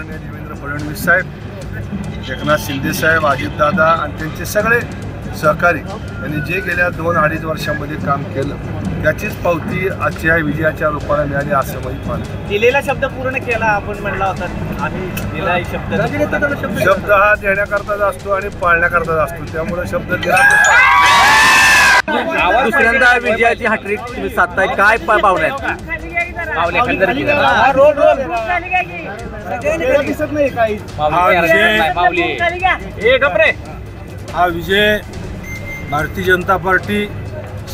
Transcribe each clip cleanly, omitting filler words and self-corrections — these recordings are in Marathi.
आदरणीय देवेंद्र फडणवीस साहेब, एकनाथ शिंदे साहेब, अजितदादा आणि त्यांचे सगळे सहकारी यांनी जे गेल्या 2-2.5 वर्षांमध्ये काम केलं त्याचीच पावती आजच्या विजयाच्या रूपाने मिळाली असं मी मानतो. दिलेला शब्द पूर्ण केला आपण म्हणला होता, आम्ही दिला शब्द हा देण्याकरताच असतो आणि पाळण्याकरताच असतो, त्यामुळे शब्द दिला. दुसऱ्यांदा विजयाची हॅट्रिक तुम्ही साधताय, काय भावना आहेत? हा विजय भारतीय जनता पार्टी,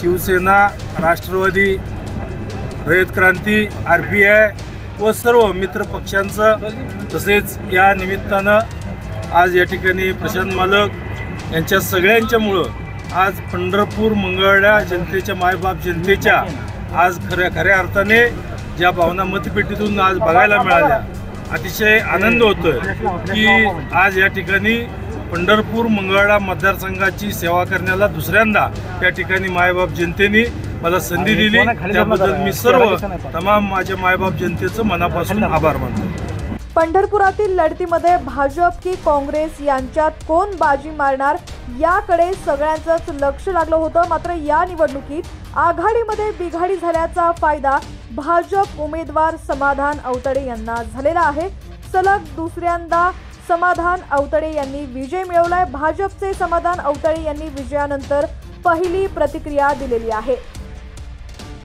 शिवसेना, राष्ट्रवादी, रयत क्रांती, RPI व सर्व मित्र पक्षांचं, तसेच या निमित्तानं आज या ठिकाणी प्रशांत मालक यांच्या सगळ्यांच्यामुळं आज पंढरपूर मंगळवेढा जनतेच्या, मायबाप जनतेच्या आज खऱ्या अर्थाने ज्या भावना मतपेटीतून आज बघायला मिळाल्या, अतिशय आनंद होतोय की आज या ठिकाणी पंढरपूर मंगळवेढा मतदारसंघाची सेवा करण्याला दुसऱ्यांदा या ठिकाणी मायबाप जनतेने मला संधी दिली, त्याबद्दल मी सर्व तमाम माझ्या मायबाप जनतेचं मनापासून आभार मानतो. पंढरपुरातील लढतीमध्ये भाजप की काँग्रेस यांच्यात कोण बाजी मारणार याकडे सगळ्यांचंच लक्ष लागलं होतं. मात्र या निवडणुकीत आघाडीमध्ये बिघाडी झाल्याचा फायदा भाजप उमेदवार समाधान अवतडे यांना झालेला आहे. सलग दुसऱ्यांदा समाधान अवतडे यांनी विजय मिळवलाय. भाजपचे समाधान अवतडे यांनी विजयानंतर पहिली प्रतिक्रिया दिलेली आहे.